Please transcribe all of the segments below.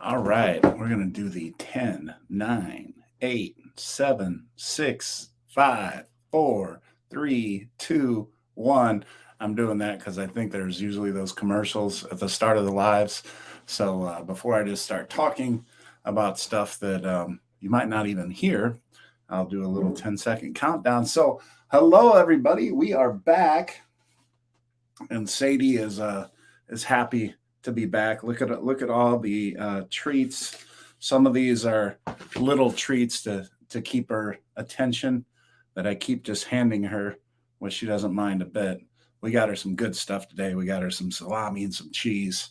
All right, we're going to do the 10, 9, 8, 7, 6, 5, 4, 3, 2, 1. I'm doing that because I think there's usually those commercials at the start of the lives. So before I just start talking about stuff that you might not even hear, I'll do a little 10-second countdown. So, hello everybody, we are back, and Sadie is happy to be back. Look at all the treats. Some of these are little treats to keep her attention that I keep just handing her, which she doesn't mind a bit. We got her some good stuff today. We got her some salami and some cheese.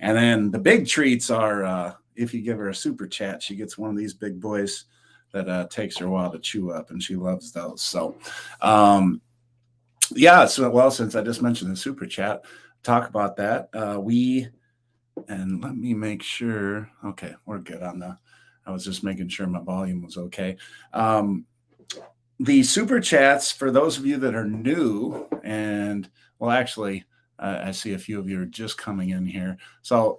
And then the big treats are if you give her a super chat, she gets one of these big boys that takes her a while to chew up, and she loves those. So, yeah. So, well, since I just mentioned the super chat, talk about that. And let me make sure. Okay, we're good on the. I was just making sure my volume was okay. The super chats, for those of you that are new, and well, actually, I see a few of you are just coming in here. So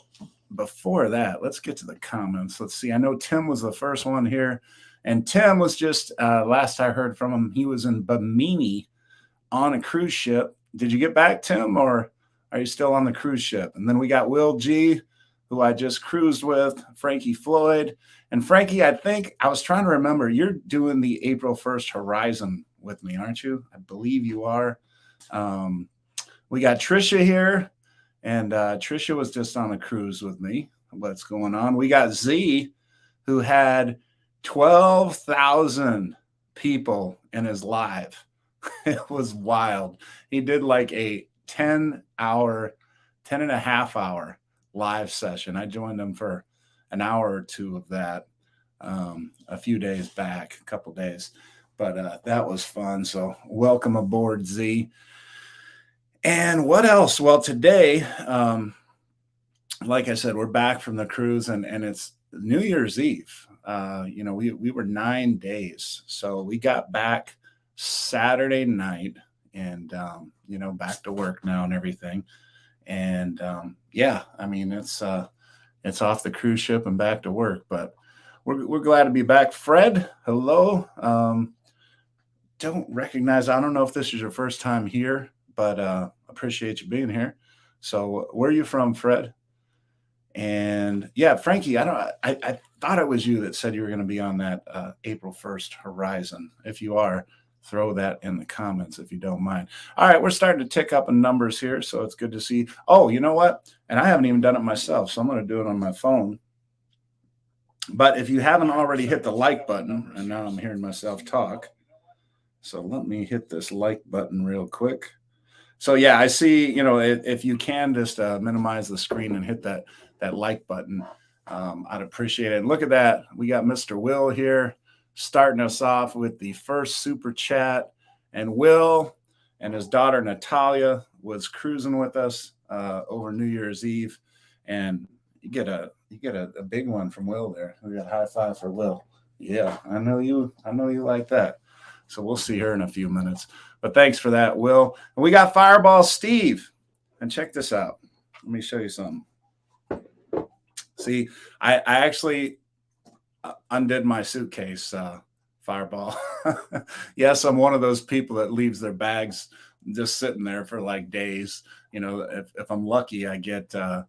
before that, let's get to the comments. Let's see. I know Tim was the first one here, and Tim was just last I heard from him, he was in Bimini on a cruise ship. Did you get back, Tim, or are you still on the cruise ship? And then we got Will G, who I just cruised with, Frankie Floyd. And Frankie, I think I was trying to remember, you're doing the April 1st Horizon with me, aren't you? I believe you are. We got Trisha here, and Trisha was just on a cruise with me. What's going on? We got Z, who had 12,000 people in his live. It was wild. He did like a 10 and a half hour live session. I joined him for an hour or two of that a few days back, a couple days. But that was fun. So welcome aboard, Z. And what else? Well, today, like I said, we're back from the cruise, and it's New Year's Eve. We were 9 days. So we got back Saturday night, and back to work now and everything. And yeah, I mean, it's off the cruise ship and back to work, but we're glad to be back. Fred, hello. Don't recognize. I don't know if this is your first time here, but appreciate you being here. So where are you from, Fred? And yeah, Frankie, I thought it was you that said you were going to be on that April 1st Horizon. If you are, throw that in the comments if you don't mind. All right, we're starting to tick up in numbers here, so it's good to see. Oh, you know what? And I haven't even done it myself, so I'm going to do it on my phone. But if you haven't already hit the like button, and now I'm hearing myself talk, so let me hit this like button real quick. So yeah, I see, if you can just minimize the screen and hit that like button, I'd appreciate it. And look at that. We got Mr. Will here starting us off with the first super chat. And Will and his daughter Natalia was cruising with us over New Year's Eve. And you get a big one from Will there. We got a high five for Will. Yeah, I know you like that. So we'll see her in a few minutes. But thanks for that, Will. And we got Fireball Steve. And check this out. Let me show you something. See, I actually undid my suitcase, Fireball. Yes, I'm one of those people that leaves their bags just sitting there for like days. If I'm lucky, I get the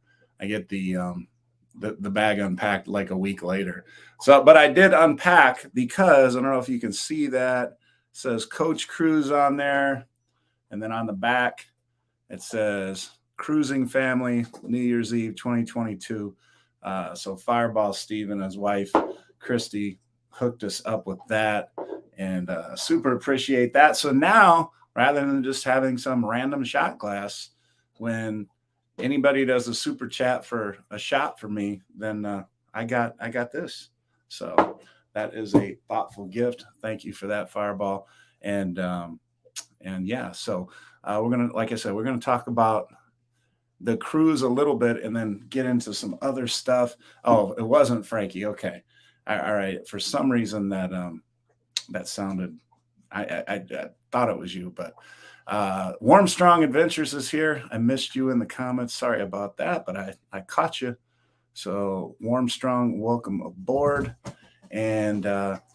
bag unpacked like a week later. So, but I did unpack because I don't know if you can see that. It says Coach Cruise on there, and then on the back it says Cruising Family New Year's Eve 2022. So Fireball Steve and his wife Christy hooked us up with that, and super appreciate that. So now, rather than just having some random shot glass, when anybody does a super chat for a shot for me, then I got this. So that is a thoughtful gift. Thank you for that, Fireball. And yeah, so we're gonna, like I said, we're gonna talk about the cruise a little bit and then get into some other stuff. Oh, it wasn't Frankie. Okay, all right. For some reason that sounded. I thought it was you, but Warm Strong Adventures is here. I missed you in the comments. Sorry about that, but I caught you. So Warmstrong, welcome aboard. And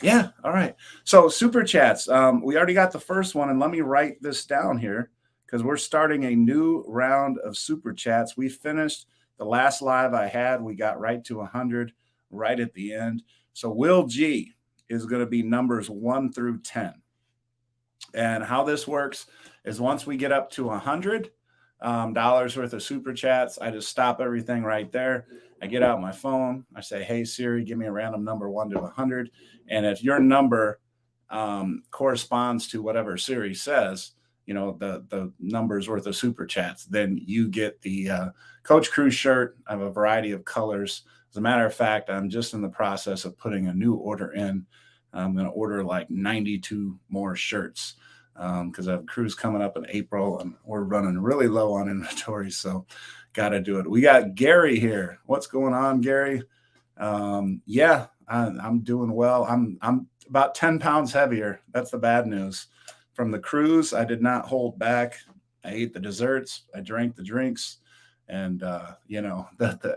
yeah, all right. So super chats. We already got the first one, and let me write this down here because we're starting a new round of super chats. We finished the last live I had. We got right to 100 right at the end. So Will G is going to be numbers 1 through 10. And how this works is once we get up to $100 worth of super chats, I just stop everything right there. I get out my phone. I say, "Hey Siri, give me a random number 1 to 100." And if your number corresponds to whatever Siri says, the numbers worth of super chats, then you get the Coach Crew shirt. I have a variety of colors. As a matter of fact, I'm just in the process of putting a new order in. I'm going to order like 92 more shirts because I have cruise coming up in April and we're running really low on inventory. So got to do it. We got Gary here. What's going on, Gary? Yeah, I'm doing well. I'm about 10 pounds heavier. That's the bad news. From the cruise, I did not hold back. I ate the desserts. I drank the drinks. And, I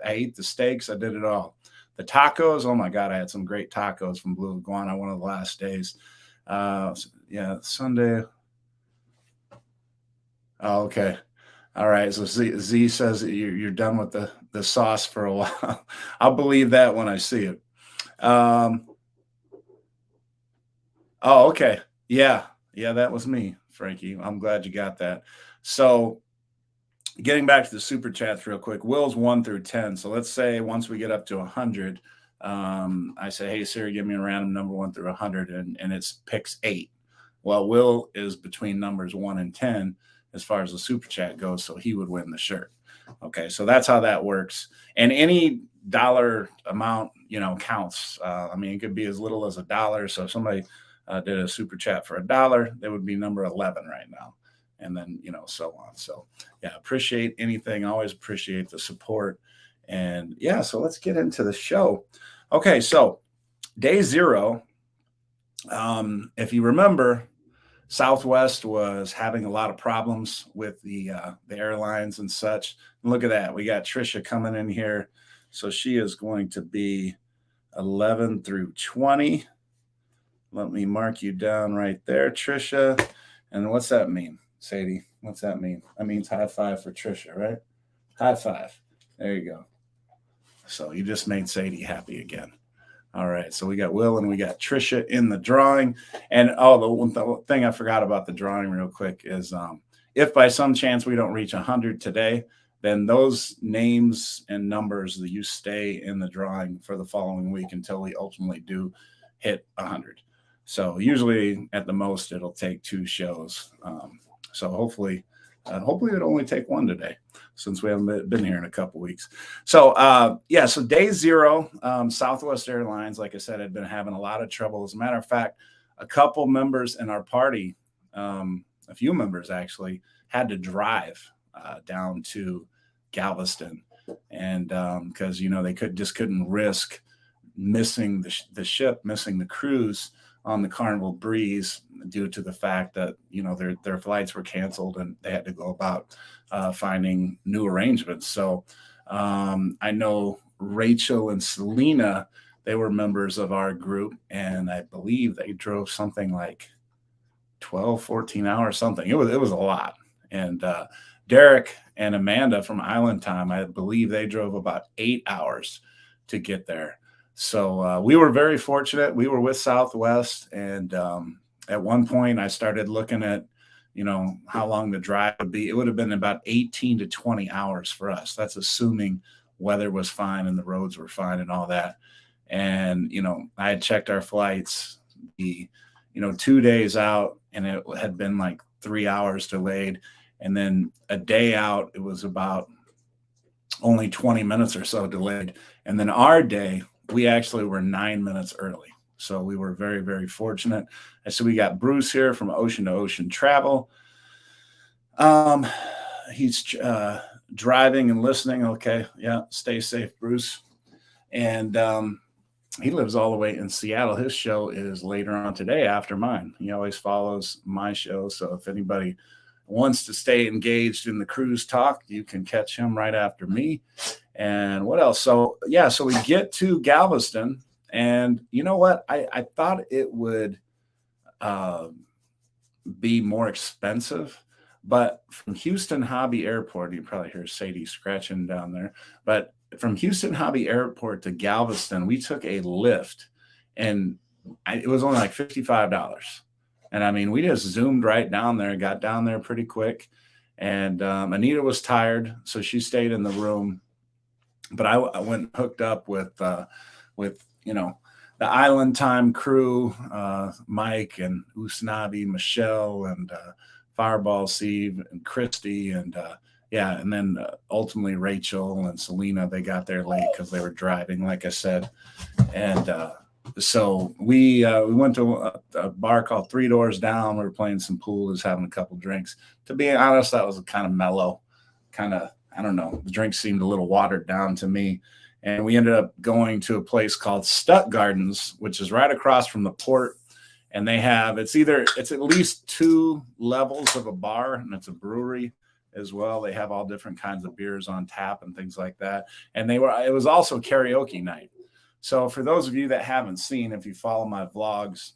ate the steaks. I did it all. The tacos, oh my God, I had some great tacos from Blue Iguana one of the last days. Sunday. Oh, okay. All right. So Z says that you're done with the sauce for a while. I'll believe that when I see it. Oh, okay. Yeah, that was me, Frankie. I'm glad you got that. So getting back to the super chats real quick, Will's 1 through 10. So let's say once we get up to 100, I say, "Hey Siri, give me a random number 1 through 100," and it picks 8. Well, Will is between numbers 1 and 10 as far as the super chat goes, so he would win the shirt. Okay, so that's how that works. And any dollar amount, counts. It could be as little as $1. So if somebody did a super chat for $1, they would be number 11 right now. And then, so on. So yeah, appreciate anything. Always appreciate the support. And yeah, so let's get into the show. Okay, so day 0. If you remember, Southwest was having a lot of problems with the airlines and such. And look at that. We got Trisha coming in here. So she is going to be 11 through 20. Let me mark you down right there, Trisha. And what's that mean, Sadie? What's that mean? That means high five for Trisha, right? High five. There you go. So you just made Sadie happy again. All right. So we got Will and we got Trisha in the drawing. And the thing I forgot about the drawing real quick is if by some chance we don't reach 100 today, then those names and numbers that you stay in the drawing for the following week until we ultimately do hit 100. So usually at the most it'll take 2 shows. So hopefully it'll only take 1 today since we haven't been here in a couple weeks. So so day 0, Southwest Airlines, like I said, had been having a lot of trouble. As a matter of fact, a couple members in our party, a few members actually, had to drive down to Galveston, and because they couldn't risk missing the ship, missing the cruise on the Carnival Breeze due to the fact that their flights were canceled and they had to go about finding new arrangements. So I know Rachel and Selena, they were members of our group, and I believe they drove something like 12, 14 hours, something. It was a lot. And Derek and Amanda from Island Time, I believe they drove about 8 hours to get there. So we were very fortunate. We were with Southwest, and at one point I started looking at, how long the drive would be. It would have been about 18 to 20 hours for us. That's assuming weather was fine and the roads were fine and all that. And, I had checked our flights, 2 days out, and it had been like 3 hours delayed. And then a day out, it was about only 20 minutes or so delayed. And then our day, we actually were 9 minutes early. So we were very, very fortunate. And so we got Bruce here from Ocean to Ocean Travel. He's driving and listening. Okay. Yeah. Stay safe, Bruce. And he lives all the way in Seattle. His show is later on today after mine. He always follows my show. So if anybody wants to stay engaged in the cruise talk, you can catch him right after me. And what else? So yeah, so we get to Galveston, and you know what? I thought it would uh, be more expensive, but from Houston Hobby Airport, you probably hear Sadie scratching down there. But from Houston Hobby Airport to Galveston, we took a lift, and it was only like $55. And I mean, we just zoomed right down there, got down there pretty quick. And Anita was tired, so she stayed in the room. But I went and hooked up with the Island Time crew, Mike and Usnavi, Michelle, and Fireball Steve and Christy, and yeah, and then ultimately Rachel and Selena. They got there late because they were driving, like I said, and so we went to a bar called Three Doors Down. We were playing some pool, just having a couple drinks. To be honest, that was kind of mellow, kind of, I don't know. The drink seemed a little watered down to me. And we ended up going to a place called Stuck Gardens, which is right across from the port. And they have, it's at least 2 levels of a bar, and it's a brewery as well. They have all different kinds of beers on tap and things like that. And it was also karaoke night. So for those of you that haven't seen, if you follow my vlogs,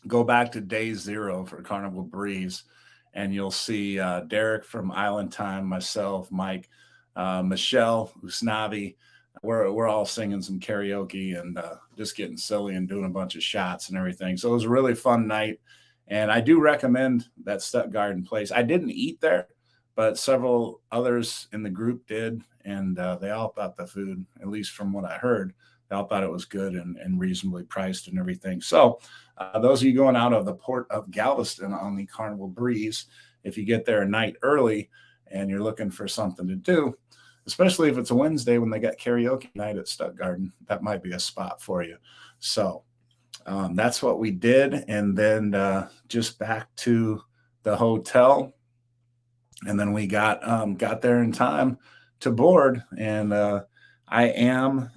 go back to day 0 for Carnival Breeze, and you'll see Derek from Island Time, myself, Mike, Michelle, Usnavi. We're all singing some karaoke and just getting silly and doing a bunch of shots and everything. So it was a really fun night, and I do recommend that Stuck Garden place. I didn't eat there, but several others in the group did, and they all thought the food, at least from what I heard, they all thought it was good and reasonably priced and everything. So those of you going out of the port of Galveston on the Carnival Breeze, if you get there a night early and you're looking for something to do, especially if it's a Wednesday when they got karaoke night at Stuck Garden, that might be a spot for you. So that's what we did. And then just back to the hotel. And then we got there in time to board. And I am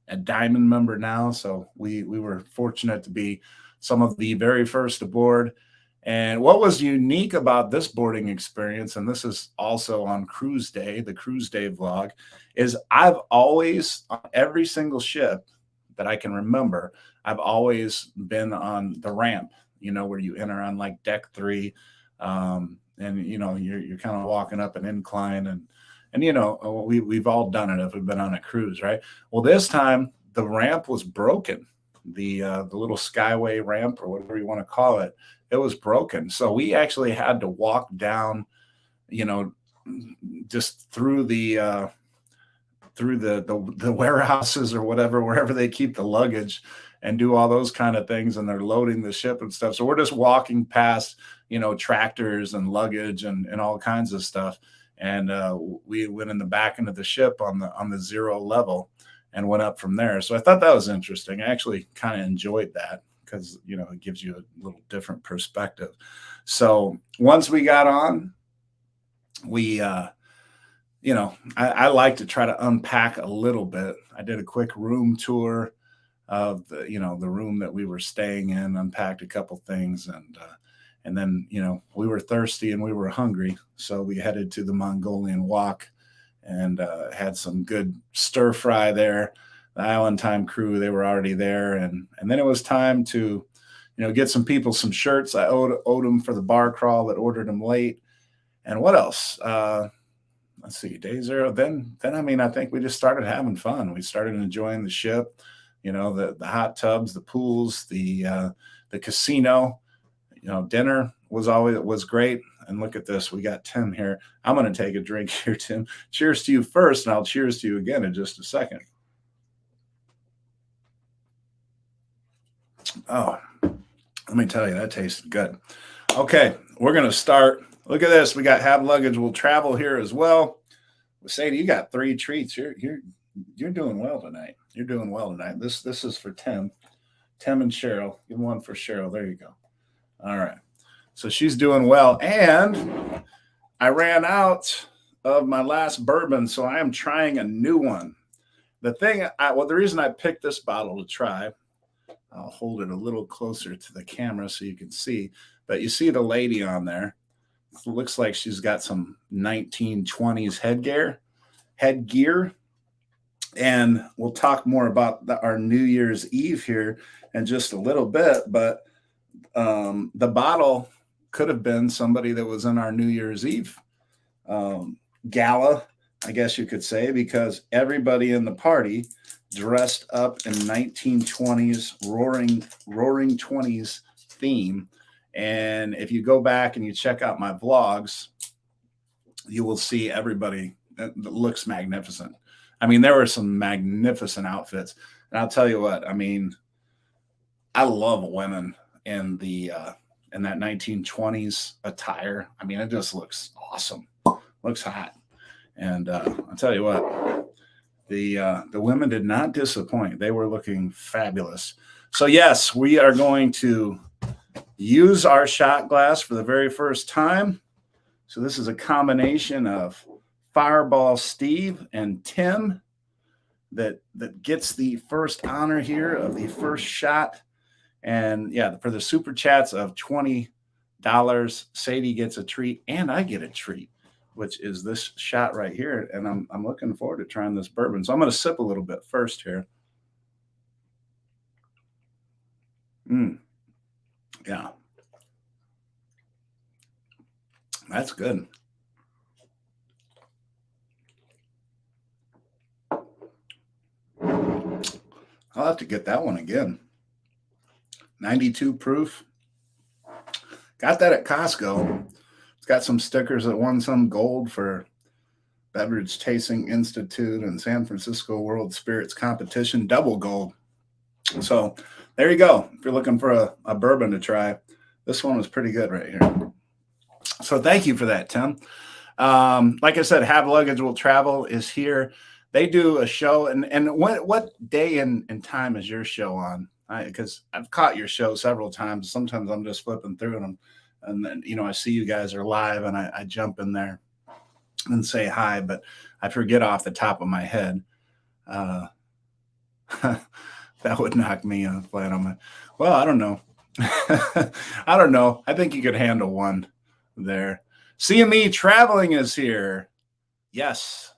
a diamond member now. So we were fortunate to be some of the very first aboard. And what was unique about this boarding experience, and this is also on cruise day, the cruise day vlog, is I've always, on every single ship that I can remember, I've always been on the ramp, where you enter on like deck 3. And, you're kind of walking up an incline, and we've all done it if we've been on a cruise, right? Well, this time the ramp was broken. The little skyway ramp, or whatever you want to call it, it was broken. So we actually had to walk down, just through the warehouses or whatever, wherever they keep the luggage, and do all those kind of things. And they're loading the ship and stuff. So we're just walking past, tractors and luggage and all kinds of stuff. And we went in the back end of the ship on the 0 level and went up from there. So I thought that was interesting. I actually kind of enjoyed that because, it gives you a little different perspective. So once we got on, we, I like to try to unpack a little bit. I did a quick room tour of the room that we were staying in, unpacked a couple things, and then, we were thirsty and we were hungry. So we headed to the Mongolian Walk and had some good stir fry there. The Island Time crew, they were already there. And then it was time to, get some people some shirts. I owed them for the bar crawl that ordered them late. And what else? Let's see, day 0. Then I think we just started having fun. We started enjoying the ship, the hot tubs, the pools, the casino. Dinner was great. And look at this. We got Tim here. I'm going to take a drink here, Tim. Cheers to you first, and I'll cheers to you again in just a second. Oh, let me tell you, that tasted good. Okay, we're going to start. Look at this. We got Have Luggage Will Travel here as well. Sadie, you got 3 treats. You're doing well tonight. You're doing well tonight. This is for Tim. Tim and Cheryl. Give one for Cheryl. There you go. All right. So she's doing well. And I ran out of my last bourbon, so I am trying a new one. The reason I picked this bottle to try, I'll hold it a little closer to the camera so you can see, but you see the lady on there. It looks like she's got some 1920s headgear. And we'll talk more about our New Year's Eve here in just a little bit. But the bottle could have been somebody that was in our New Year's Eve gala, I guess you could say, because everybody in the party dressed up in 1920s roaring 20s theme. And if you go back and you check out my vlogs, you will see everybody that looks magnificent. I mean, there were some magnificent outfits. And I'll tell you what, I mean, I love women in the in that 1920s attire. I mean, it just looks awesome. Looks hot. And I'll tell you what, the women did not disappoint. They were looking fabulous. So yes, we are going to use our shot glass for the very first time. So this is a combination of Fireball Steve and Tim that gets the first honor here of the first shot. And yeah, for the super chats of $20, Sadie gets a treat and I get a treat, which is this shot right here. And I'm looking forward to trying this bourbon. So I'm going to sip a little bit first here. Yeah. That's good. I'll have to get that one again. 92 proof. Got that at Costco. It's got some stickers that won some gold for Beverage Tasting Institute and San Francisco World Spirits Competition, double gold. So there you go. If you're looking for a bourbon to try, this one was pretty good right here. So thank you for that, Tim. Like I said, Have Luggage Will Travel is here. They do a show, and what day and time is your show on? Because I've caught your show several times. Sometimes I'm just flipping through them, and then I see you guys are live, and I jump in there and say hi, but I forget off the top of my head. That would knock me flat on my. Well, I don't know. I don't know. I think you could handle one there. CME Traveling is here. Yes.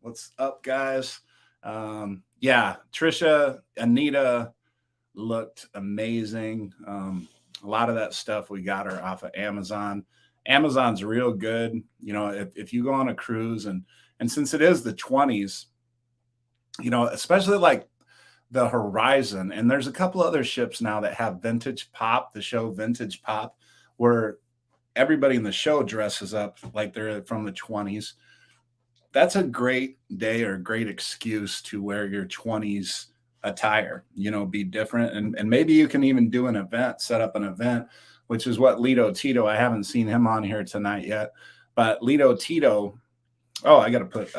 What's up, guys? Yeah, Trisha, Anita looked amazing. A lot of that stuff we got her off of Amazon. Amazon's real good. If you go on a cruise and since it is the 20s, especially like the Horizon, and there's a couple other ships now that have Vintage Pop, the show Vintage Pop, where everybody in the show dresses up like they're from the 20s. That's a great day or a great excuse to wear your 20s attire, be different. And maybe you can even do an event, set up an event, which is what Lito Tito, I haven't seen him on here tonight yet, but Lito Tito, I got to put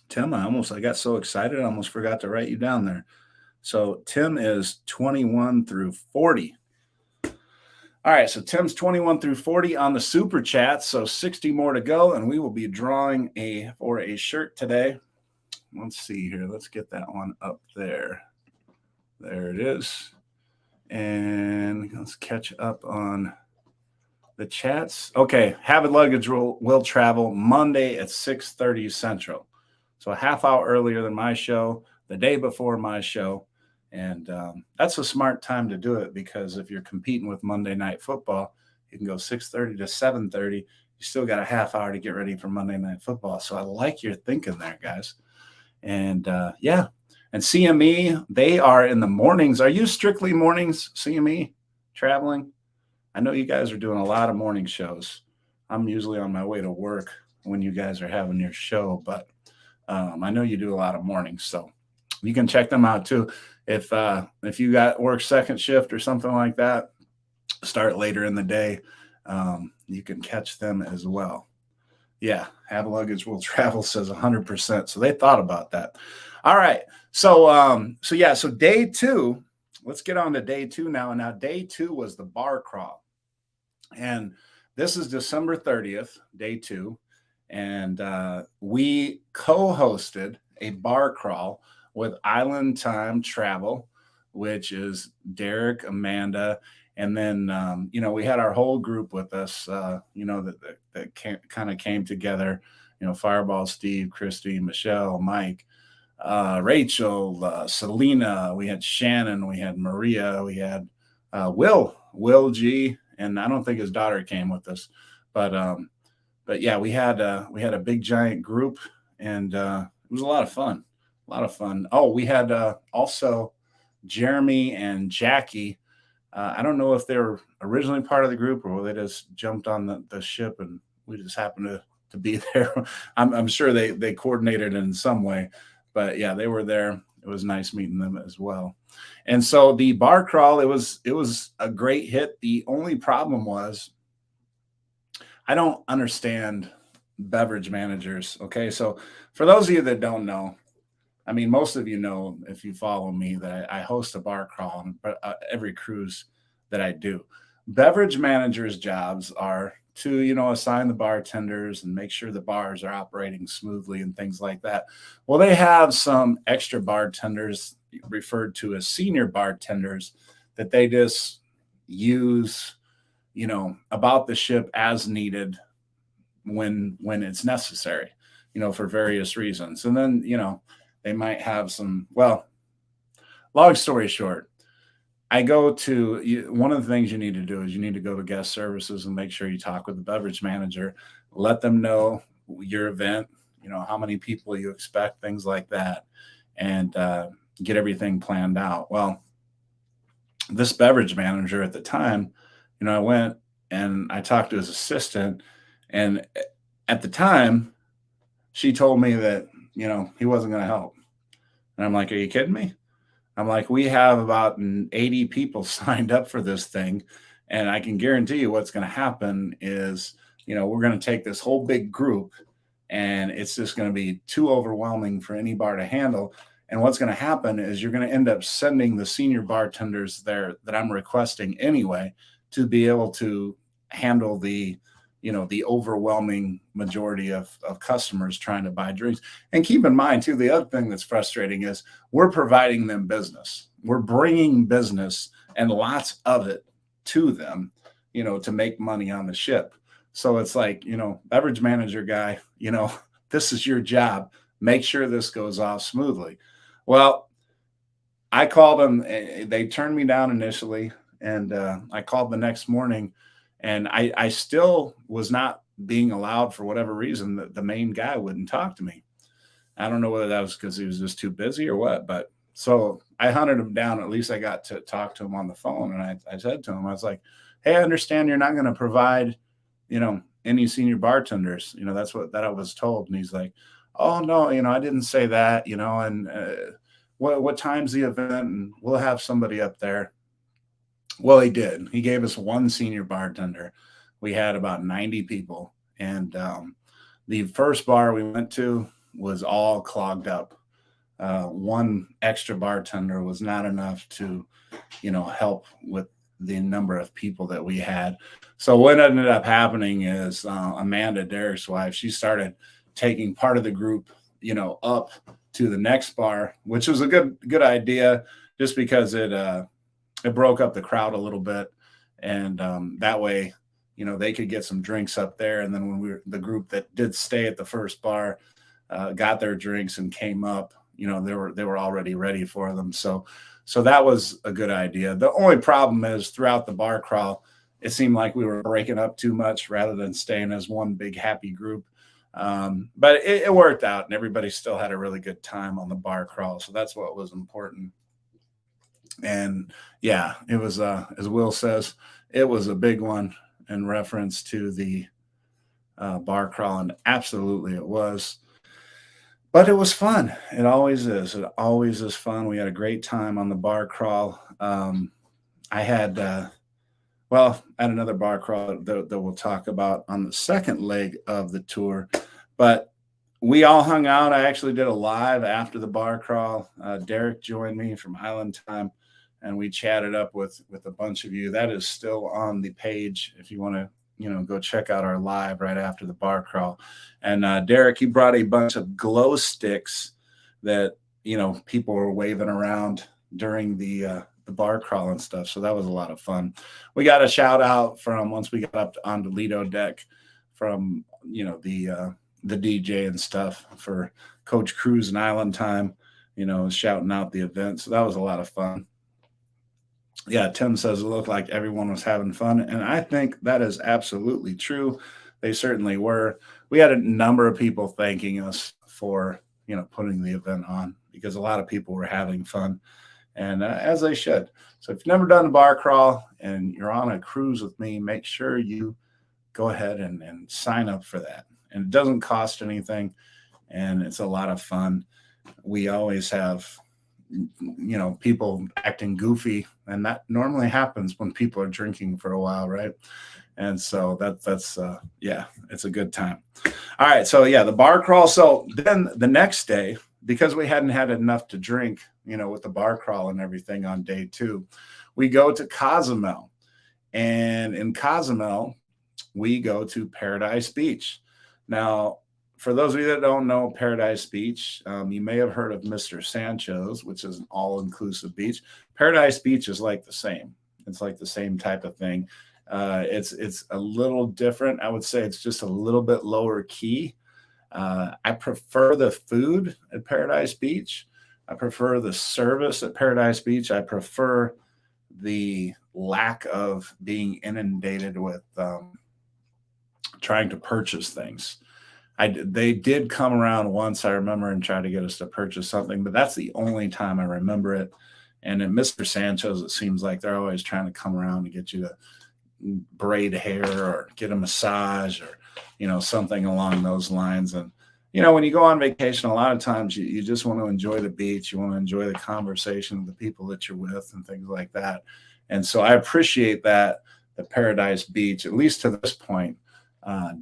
Tim, I got so excited, I almost forgot to write you down there. So Tim is 21 through 40. All right, so Tim's 21 through 40 on the super chat, so 60 more to go, and we will be drawing for a shirt today. Let's see here. Let's get that one up there. There it is. And let's catch up on the chats. Okay, Have Luggage will travel Monday at 6:30 Central. So a half hour earlier than my show, the day before my show. And that's a smart time to do it, because if you're competing with Monday Night Football, you can go 6:30 to 7:30. You still got a half hour to get ready for Monday Night Football. So I like your thinking there, guys. And yeah, and CME, they are in the mornings. Are you strictly mornings, CME, traveling? I know you guys are doing a lot of morning shows. I'm usually on my way to work when you guys are having your show, but I know you do a lot of mornings, so you can check them out too. If you got work second shift or something like that, start later in the day, you can catch them as well. Yeah, Have Luggage Will Travel says 100%. So they thought about that. All right. So day 2, let's get on to day 2 now. And now day 2 was the bar crawl. And this is December 30th, day 2. And we co-hosted a bar crawl with Island Time Travel, which is Derek, Amanda, and then we had our whole group with us, that kind of came together. Fireball, Steve, Christy, Michelle, Mike, Rachel, Selena, we had Shannon, we had Maria, we had Will G, and I don't think his daughter came with us, but yeah, we had a big giant group, and it was a lot of fun. A lot of fun. Oh, we had also Jeremy and Jackie. I don't know if they were originally part of the group or they just jumped on the ship and we just happened to be there. I'm sure they coordinated in some way, but yeah, they were there. It was nice meeting them as well. And so the bar crawl, it was a great hit. The only problem was I don't understand beverage managers. Okay, so for those of you that don't know, I mean, most of you know if you follow me that I host a bar crawl on every cruise that I do. Beverage managers' jobs are to, assign the bartenders and make sure the bars are operating smoothly and things like that. Well, they have some extra bartenders referred to as senior bartenders that they just use, about the ship as needed when it's necessary, for various reasons. And then, they might have some, well, long story short, I go to one of the things you need to do is you need to go to guest services and make sure you talk with the beverage manager, let them know your event, how many people you expect, things like that, and get everything planned out. Well, this beverage manager at the time, I went and I talked to his assistant, and at the time, she told me that, he wasn't going to help. And I'm like, are you kidding me? I'm like, we have about 80 people signed up for this thing. And I can guarantee you what's going to happen is, we're going to take this whole big group and it's just going to be too overwhelming for any bar to handle. And what's going to happen is you're going to end up sending the senior bartenders there that I'm requesting anyway to be able to handle the overwhelming majority of customers trying to buy drinks. And keep in mind too, the other thing that's frustrating is we're providing them business. We're bringing business and lots of it to them, to make money on the ship. So it's like, beverage manager guy, this is your job. Make sure this goes off smoothly. Well, I called them. They turned me down initially, and I called the next morning, and I still was not being allowed for whatever reason. The main guy wouldn't talk to me. I don't know whether that was because he was just too busy or what, but so I hunted him down. At least I got to talk to him on the phone, and I said to him, I was like, "Hey, I understand you're not going to provide, any senior bartenders. That's what I was told." And he's like, "Oh no, I didn't say that. And what time's the event? And we'll have somebody up there." Well, he did. He gave us one senior bartender. We had about 90 people, and the first bar we went to was all clogged up. One extra bartender was not enough to, help with the number of people that we had. So what ended up happening is Amanda, Derek's wife, she started taking part of the group, up to the next bar, which was a good idea, just because it broke up the crowd a little bit, and that way, they could get some drinks up there. And then when the group that did stay at the first bar got their drinks and came up, they were already ready for them. So that was a good idea. The only problem is throughout the bar crawl, it seemed like we were breaking up too much rather than staying as one big happy group. But it worked out, and everybody still had a really good time on the bar crawl. So that's what was important. And yeah, it was, as Will says, it was a big one in reference to the bar crawl, and absolutely it was. But it was fun. It always is. It always is fun. We had a great time on the bar crawl. I had, I had another bar crawl that we'll talk about on the second leg of the tour, but we all hung out. I actually did a live after the bar crawl. Derek joined me from Island Time, and we chatted up with a bunch of you. That is still on the page if you want to, go check out our live right after the bar crawl. And Derek, he brought a bunch of glow sticks that, people were waving around during the bar crawl and stuff. So that was a lot of fun. We got a shout out from, once we got up onto Lido deck, from, the DJ and stuff, for Coach Cruz and Island Time. shouting out the event. So that was a lot of fun. Yeah, Tim says it looked like everyone was having fun. And I think that is absolutely true. They certainly were. We had a number of people thanking us for, putting the event on because a lot of people were having fun and as they should. So if you've never done a bar crawl and you're on a cruise with me, make sure you go ahead and sign up for that. And it doesn't cost anything and it's a lot of fun. We always have people acting goofy, and that normally happens when people are drinking for a while, right? And so that's yeah, it's a good time. All right, so yeah, the bar crawl. So then the next day, because we hadn't had enough to drink, with the bar crawl and everything on day 2, we go to Cozumel, and in Cozumel we go to Paradise Beach. Now, for those of you that don't know Paradise Beach, you may have heard of Mr. Sancho's, which is an all-inclusive beach. Paradise Beach is like the same. It's like the same type of thing. It's a little different. I would say it's just a little bit lower key. I prefer the food at Paradise Beach. I prefer the service at Paradise Beach. I prefer the lack of being inundated with trying to purchase things. They did come around once, I remember, and try to get us to purchase something, but that's the only time I remember it. And at Mr. Sancho's, it seems like they're always trying to come around to get you to braid hair or get a massage or, something along those lines. And, when you go on vacation, a lot of times you just want to enjoy the beach. You want to enjoy the conversation with the people that you're with and things like that. And so I appreciate that the Paradise Beach, at least to this point,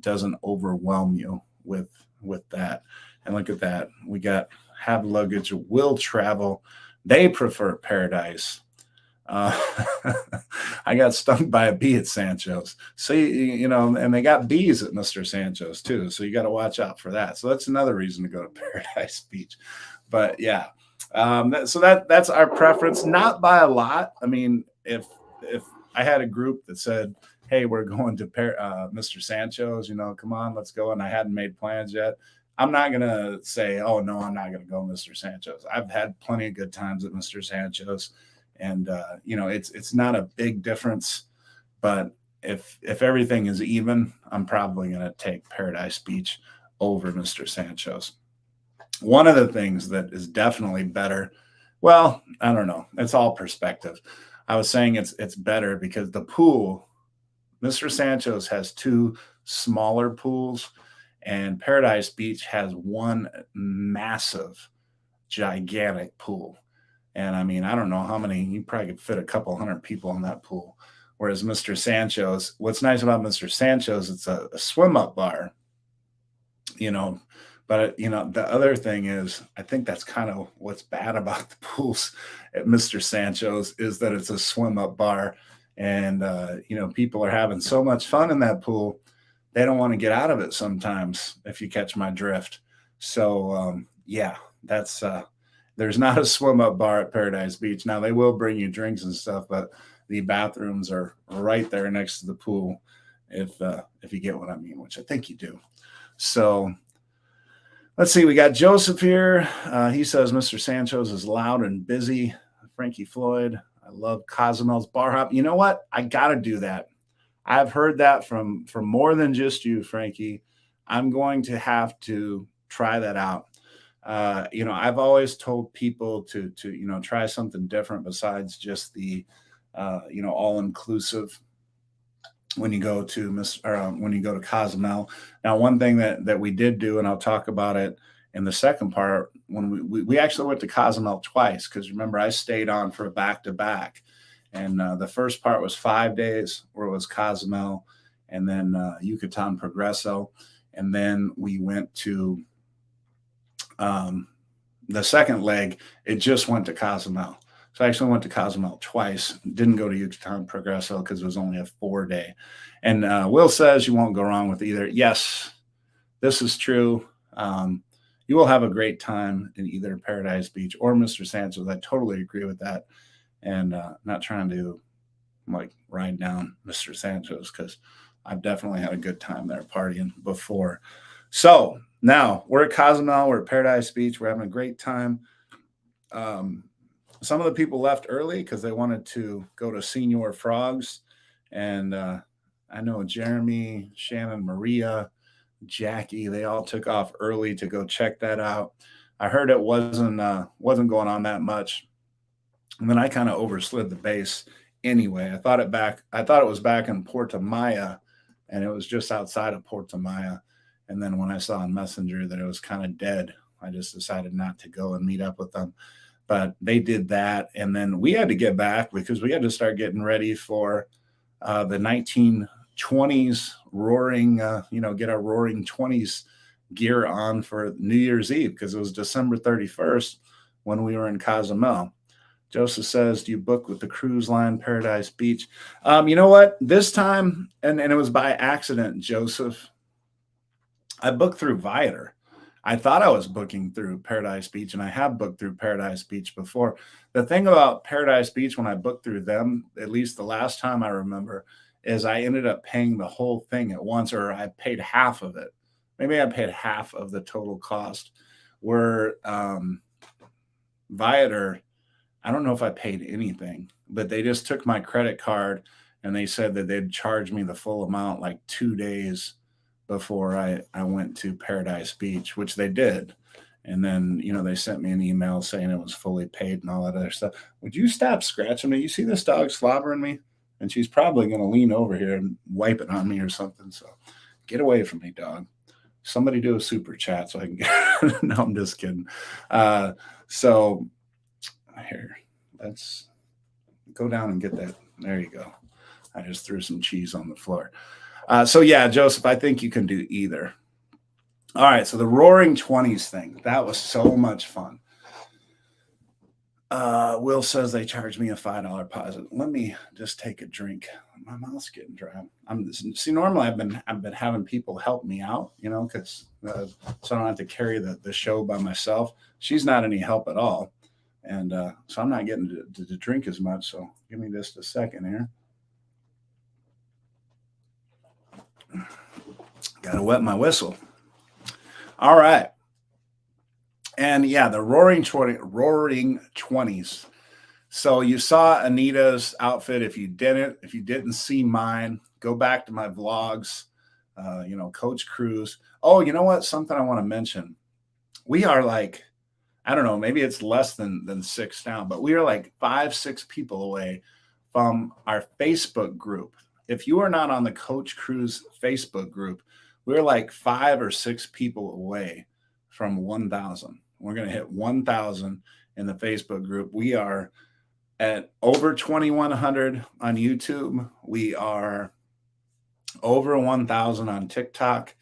doesn't overwhelm you with that. And look at that. We got have luggage, will travel. They prefer Paradise. I got stung by a bee at Sancho's. See, and they got bees at Mr. Sancho's too. So you got to watch out for that. So that's another reason to go to Paradise Beach. But yeah, so that's our preference, not by a lot. I mean, if I had a group that said, hey, we're going to Mr. Sancho's, come on, let's go. And I hadn't made plans yet. I'm not going to say, oh, no, I'm not going to go Mr. Sancho's. I've had plenty of good times at Mr. Sancho's. And, it's not a big difference. But if everything is even, I'm probably going to take Paradise Beach over Mr. Sancho's. One of the things that is definitely better, well, I don't know. It's all perspective. I was saying it's better because the pool, Mr. Sancho's has 2 smaller pools, and Paradise Beach has one massive, gigantic pool. And I mean, I don't know how many, you probably could fit a couple hundred people in that pool. Whereas Mr. Sancho's, what's nice about Mr. Sancho's, it's a swim up bar, But, the other thing is, I think that's kind of what's bad about the pools at Mr. Sancho's is that it's a swim up bar. And, people are having so much fun in that pool. They don't want to get out of it sometimes, if you catch my drift. So, yeah, that's there's not a swim up bar at Paradise Beach. Now, they will bring you drinks and stuff, but the bathrooms are right there next to the pool, if you get what I mean, which I think you do. So, let's see. We got Joseph here. He says Mr. Sancho's is loud and busy. Frankie Floyd. I love Cozumel's bar hop. You know what? I got to do that. I've heard that from more than just you, Frankie. I'm going to have to try that out. I've always told people to try something different besides just the all inclusive when you go to when you go to Cozumel. Now, one thing that we did do, and I'll talk about it in the second part, when we actually went to Cozumel twice, because remember, I stayed on for a back-to-back. And the first part was 5 days where it was Cozumel and then Yucatán Progreso. And then we went to the second leg, it just went to Cozumel. So I actually went to Cozumel twice. Didn't go to Yucatán Progreso because it was only a 4-day. And Will says you won't go wrong with either. Yes, this is true. You will have a great time in either Paradise Beach or Mr. Sancho's. I totally agree with that. And not trying to ride down Mr. Sancho's because I've definitely had a good time there partying before. So now we're at Cozumel. We're at Paradise Beach. We're having a great time. um, some of the people left early because they wanted to go to Senior Frogs, and I know Jeremy, Shannon, Maria, Jackie, they all took off early to go check that out. I heard it wasn't going on that much, and then I kind of overslid the base anyway. I thought it was back in Porta Maya, and it was just outside of Porta Maya. And then when I saw on Messenger that it was kind of dead, I just decided not to go and meet up with them. But they did that, and then we had to get back because we had to start getting ready for the 1920s roaring, get our roaring 20s gear on for New Year's Eve because it was December 31st when we were in Cozumel. Joseph says, "Do you book with the cruise line Paradise Beach?" You know what? This time, and it was by accident, Joseph. I booked through Viator. I thought I was booking through Paradise Beach, and I have booked through Paradise Beach before. The thing about Paradise Beach when I booked through them, at least the last time I remember, is I ended up paying the whole thing at once, or I paid half of it. Maybe I paid half of the total cost. Where Viator, I don't know if I paid anything, but they just took my credit card and they said that they'd charge me the full amount like 2 days before I went to Paradise Beach, which they did. And then, they sent me an email saying it was fully paid and all that other stuff. Would you stop scratching me? You see this dog slobbering me? And she's probably going to lean over here and wipe it on me or something. So get away from me, dog. Somebody do a super chat so I can get. No, I'm just kidding. So here, let's go down and get that. There you go. I just threw some cheese on the floor. So yeah, Joseph, I think you can do either. All right, so the Roaring 20s thing, that was so much fun. Will says they charged me a $5 deposit. Let me just take a drink. My mouth's getting dry. Normally I've been having people help me out, because so I don't have to carry the show by myself. She's not any help at all, and so I'm not getting to drink as much. So give me just a second here. Gotta wet my whistle. All right. And yeah, the roaring 20s. So you saw Anita's outfit. If you didn't see mine, go back to my vlogs. Coach Cruise. Oh, you know what? Something I want to mention. We are like, I don't know, maybe it's less than 6 now, but we are like 5-6 people away from our Facebook group. If you are not on the Coach Cruise Facebook group, we're like 5 or 6 people away from 1,000. We're going to hit 1,000 in the Facebook group. We are at over 2,100 on YouTube. We are over 1,000 on TikTok.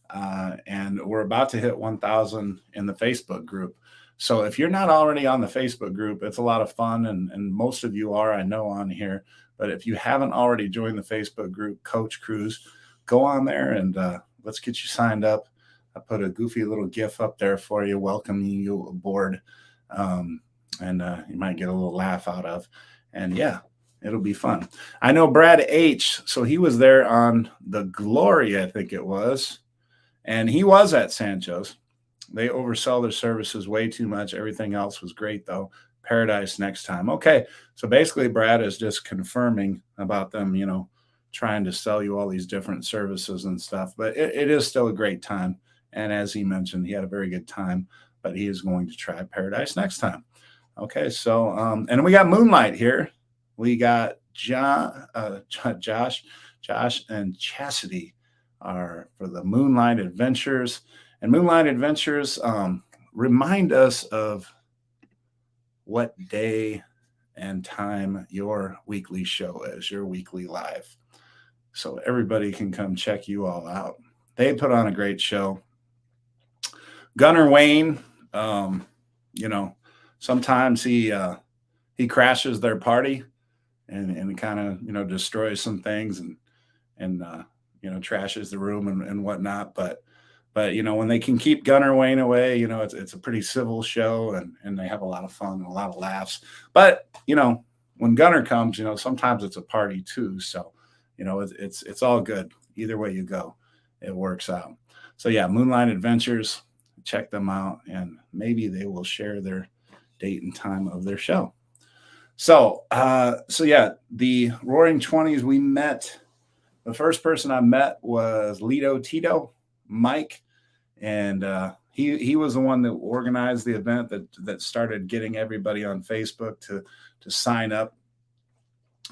And we're about to hit 1,000 in the Facebook group. So if you're not already on the Facebook group, it's a lot of fun. And most of you are, I know, on here. But if you haven't already joined the Facebook group, Coach Cruise, go on there and let's get you signed up. I put a goofy little GIF up there for you, welcoming you aboard. And you might get a little laugh out of. And yeah, it'll be fun. I know Brad H. So he was there on the Glory, I think it was. And he was at Sancho's. They oversell their services way too much. Everything else was great, though. Paradise next time. Okay. So basically, Brad is just confirming about them, trying to sell you all these different services and stuff. But it is still a great time. And as he mentioned, he had a very good time, but he is going to try Paradise next time. Okay. So, and we got Moonlight here. We got Josh, and Chastity are for the Moonlight Adventures. And Moonlight Adventures remind us of what day and time your weekly show is, your weekly live. So everybody can come check you all out. They put on a great show. Gunnar Wayne, sometimes he crashes their party and kind of, destroys some things and trashes the room and whatnot. But when they can keep Gunnar Wayne away, it's a pretty civil show and they have a lot of fun and a lot of laughs. But, when Gunnar comes, sometimes it's a party too. So, it's all good. Either way you go, it works out. So yeah, Moonlight Adventures, check them out and maybe they will share their date and time of their show. So, yeah, the Roaring Twenties. We met. The first person I met was Lido Tito, Mike, and he was the one that organized the event that started getting everybody on Facebook to sign up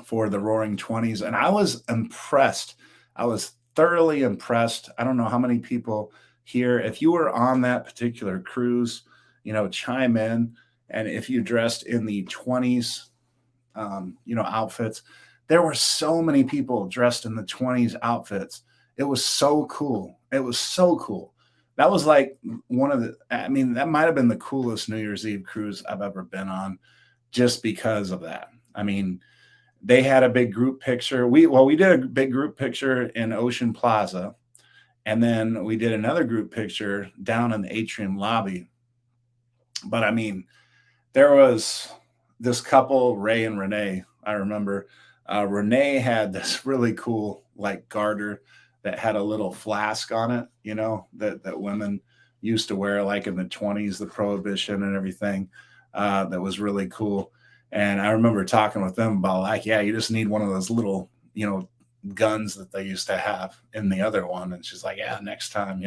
for the Roaring Twenties, and I was impressed. I was thoroughly impressed. I don't know how many people here, if you were on that particular cruise, chime in, and if you dressed in the 20s, outfits. There were so many people dressed in the 20s outfits. It was so cool. It was so cool. That was like that might have been the coolest New Year's Eve cruise I've ever been on, just because of that. I mean, they had a big group picture. We did a big group picture in Ocean Plaza, and then we did another group picture down in the atrium lobby. But I mean, there was this couple, Ray and Renee. I remember Renee had this really cool like garter that had a little flask on it, that women used to wear like in the 20s, the Prohibition and everything. That was really cool. And I remember talking with them about like, yeah, you just need one of those little, guns that they used to have in the other one. And she's like, yeah, next time,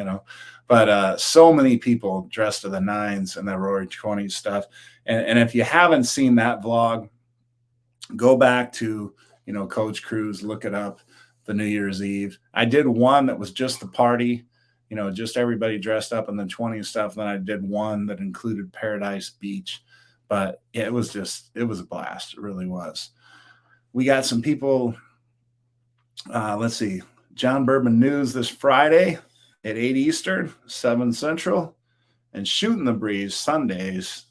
But so many people dressed to the nines and the Roaring 20s stuff. And if you haven't seen that vlog, go back to, Coach Cruise, look it up, the New Year's Eve. I did one that was just the party, just everybody dressed up in the 20s stuff. And then I did one that included Paradise Beach. But yeah, it was a blast. It really was. We got some people. Let's see. John Bourbon News this Friday at 8 Eastern, 7 Central, and Shooting the Breeze Sundays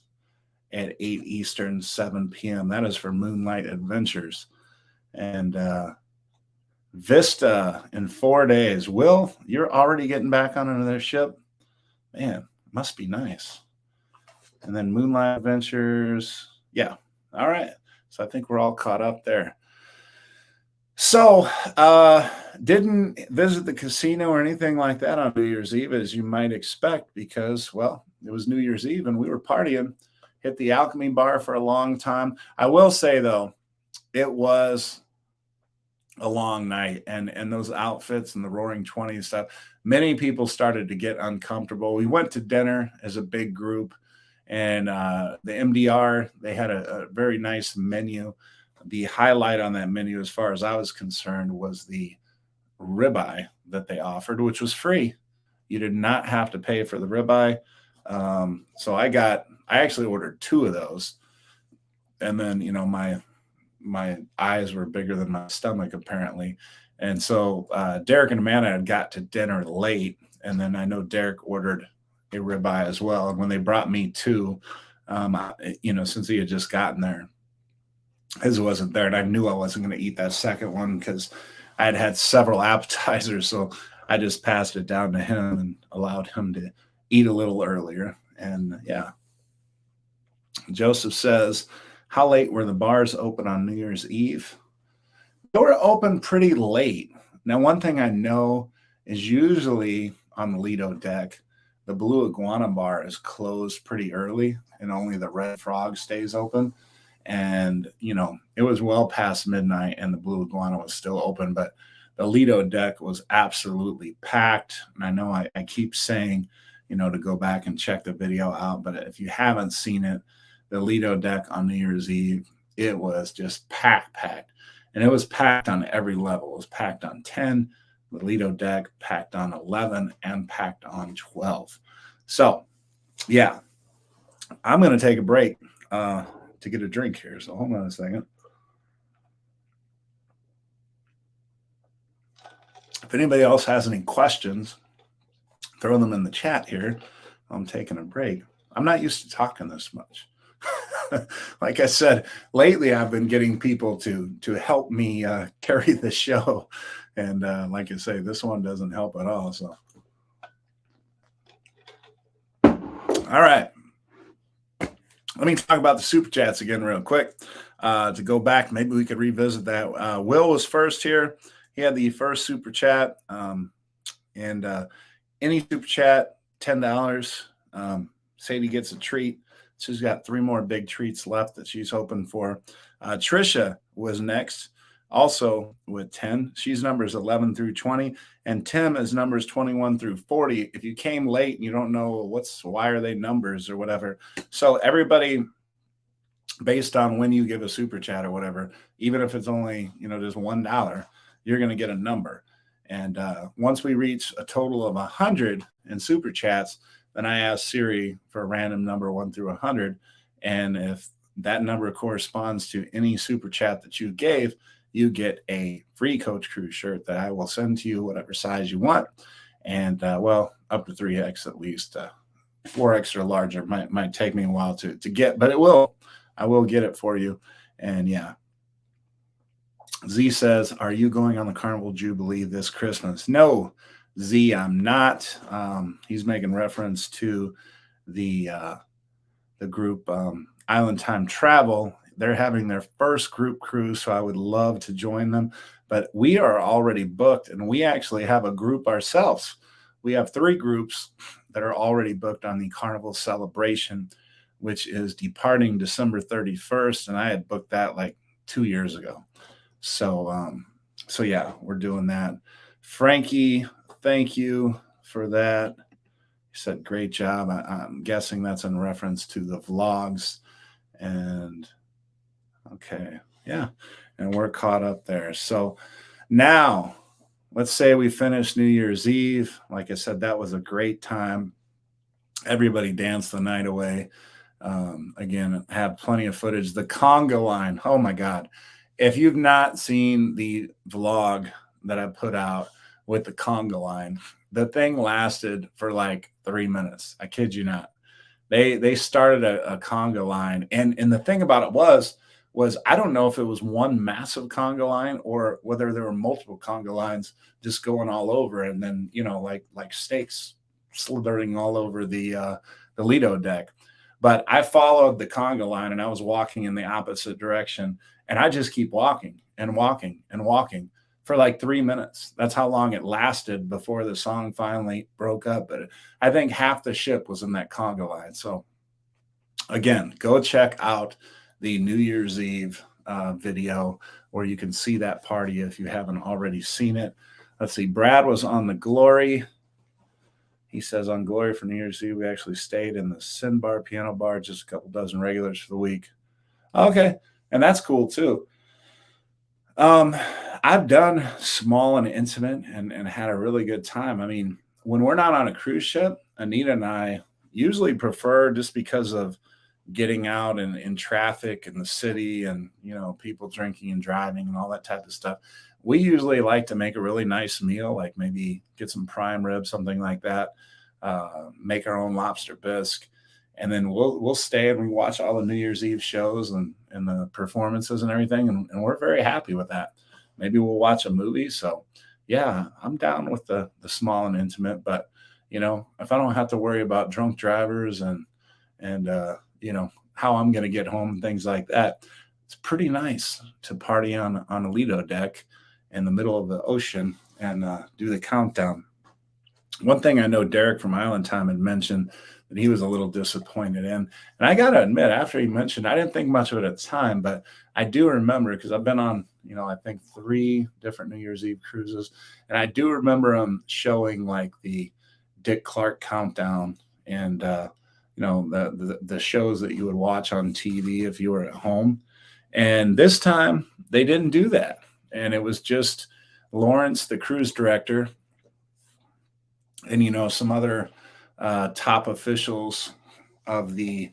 at 8 Eastern, 7 p.m. That is for Moonlight Adventures. And Vista in 4 days. Will, you're already getting back on another ship? Man, must be nice. And then Moonlight Adventures. Yeah. All right. So I think we're all caught up there. So didn't visit the casino or anything like that on New Year's Eve, as you might expect, because, well, it was New Year's Eve and we were partying. Hit the Alchemy Bar for a long time. I will say, though, it was a long night, and those outfits and the Roaring 20s stuff, many people started to get uncomfortable. We went to dinner as a big group. And the MDR, they had a very nice menu. The highlight on that menu, as far as I was concerned, was the ribeye that they offered, which was free. You did not have to pay for the ribeye. So I actually ordered 2 of those. And then, my eyes were bigger than my stomach, apparently. And so Derek and Amanda had got to dinner late. And then I know Derek ordered a ribeye as well. And when they brought me 2, since he had just gotten there, his wasn't there. And I knew I wasn't going to eat that second one because I had had several appetizers. So I just passed it down to him and allowed him to eat a little earlier. And yeah. Joseph says, how late were the bars open on New Year's Eve? They were open pretty late. Now, one thing I know is usually on the Lido deck, the Blue Iguana bar is closed pretty early and only the Red Frog stays open. And, it was well past midnight and the Blue Iguana was still open, but the Lido deck was absolutely packed. And I know I keep saying, to go back and check the video out, but if you haven't seen it, the Lido deck on New Year's Eve, it was just packed. And it was packed on every level. It was packed on 10, the Lido deck, packed on 11, and packed on 12. So, yeah, I'm going to take a break to get a drink here. So hold on a second. If anybody else has any questions, throw them in the chat here. I'm taking a break. I'm not used to talking this much. Like I said, lately I've been getting people to help me carry the show. And like I say, this one doesn't help at all. So, all right. Let me talk about the super chats again real quick. To go back, maybe we could revisit that. Will was first here. He had the first super chat. And any super chat, $10. Sadie gets a treat. She's got 3 more big treats left that she's hoping for. Trisha was next, also with 10. She's numbers 11 through 20, and Tim is numbers 21 through 40. If you came late and you don't know why are they numbers or whatever. So everybody, based on when you give a super chat or whatever, even if it's only, just $1, you're going to get a number. And once we reach a total of 100 in super chats, then I ask Siri for a random number 1 through 100. And if that number corresponds to any super chat that you gave, you get a free Coach Cruise shirt that I will send to you, whatever size you want. And up to 3X at least. 4 extra larger might take me a while to get, but I will get it for you. And yeah. Z says, are you going on the Carnival Jubilee this Christmas? No, Z, I'm not. He's making reference to the group Island Time Travel. They're having their first group cruise, so I would love to join them. But we are already booked, and we actually have a group ourselves. We have 3 groups that are already booked on the Carnival Celebration, which is departing December 31st, and I had booked that like 2 years ago. So yeah, we're doing that. Frankie, thank you for that. You said great job. I'm guessing that's in reference to the vlogs. And okay, yeah, and we're caught up there. So now, let's say we finish New Year's Eve. Like I said, that was a great time. Everybody danced the night away. Again, have plenty of footage. The conga line, oh my God. If you've not seen the vlog that I put out with the conga line, the thing lasted for like 3 minutes. I kid you not. They started a conga line, and the thing about it was I don't know if it was one massive conga line or whether there were multiple conga lines just going all over, and then like steaks slithering all over the Lido deck. But I followed the conga line, and I was walking in the opposite direction, and I just keep walking and walking and walking for like 3 minutes. That's how long it lasted before the song finally broke up. But I think half the ship was in that conga line. So again, go check out the New Year's Eve video where you can see that party if you haven't already seen it. Let's see. Brad was on the Glory. He says on Glory for New Year's Eve, we actually stayed in the Sin Bar, Piano Bar, just a couple dozen regulars for the week. Okay. And that's cool too. I've done small and intimate and had a really good time. I mean, when we're not on a cruise ship, Anita and I usually prefer, just because of getting out and in traffic in the city and, people drinking and driving and all that type of stuff. We usually like to make a really nice meal, like maybe get some prime rib, something like that, make our own lobster bisque. And then we'll stay and we watch all the New Year's Eve shows and the performances and everything. And we're very happy with that. Maybe we'll watch a movie. So yeah, I'm down with the small and intimate, but if I don't have to worry about drunk drivers and how I'm going to get home and things like that, it's pretty nice to party on a Lido deck in the middle of the ocean and do the countdown. One thing I know Derek from Island Time had mentioned that he was a little disappointed in. And I got to admit, after he mentioned, I didn't think much of it at the time, but I do remember, because I've been on, I think 3 different New Year's Eve cruises. And I do remember him showing like the Dick Clark countdown and, the shows that you would watch on TV if you were at home. And this time they didn't do that. And it was just Lawrence, the cruise director, and, some other top officials of the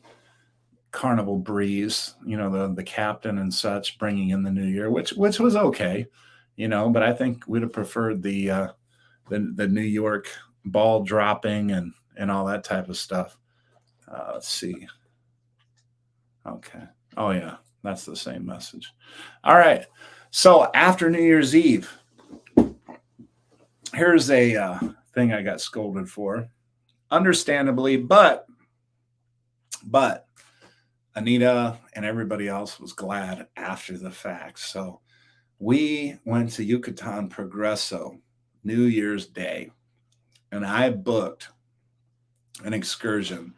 Carnival Breeze, the captain and such, bringing in the new year, which was okay, but I think we'd have preferred the New York ball dropping and all that type of stuff. Let's see. Okay. Oh yeah, that's the same message. All right. So after New Year's Eve, here's a thing I got scolded for, understandably, but Anita and everybody else was glad after the fact. So we went to Yucatán Progreso New Year's Day, and I booked an excursion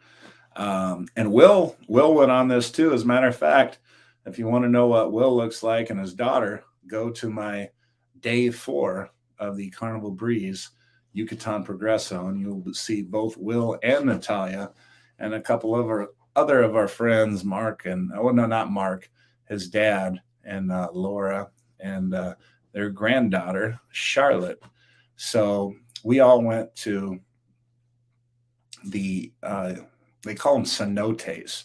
And Will went on this too. As a matter of fact, if you want to know what Will looks like and his daughter, go to my day 4 of the Carnival Breeze Yucatan Progresso, and you'll see both Will and Natalia and a couple of our other of our friends, Mark and oh no, not Mark, his dad and Laura and their granddaughter Charlotte. So we all went to the they call them cenotes.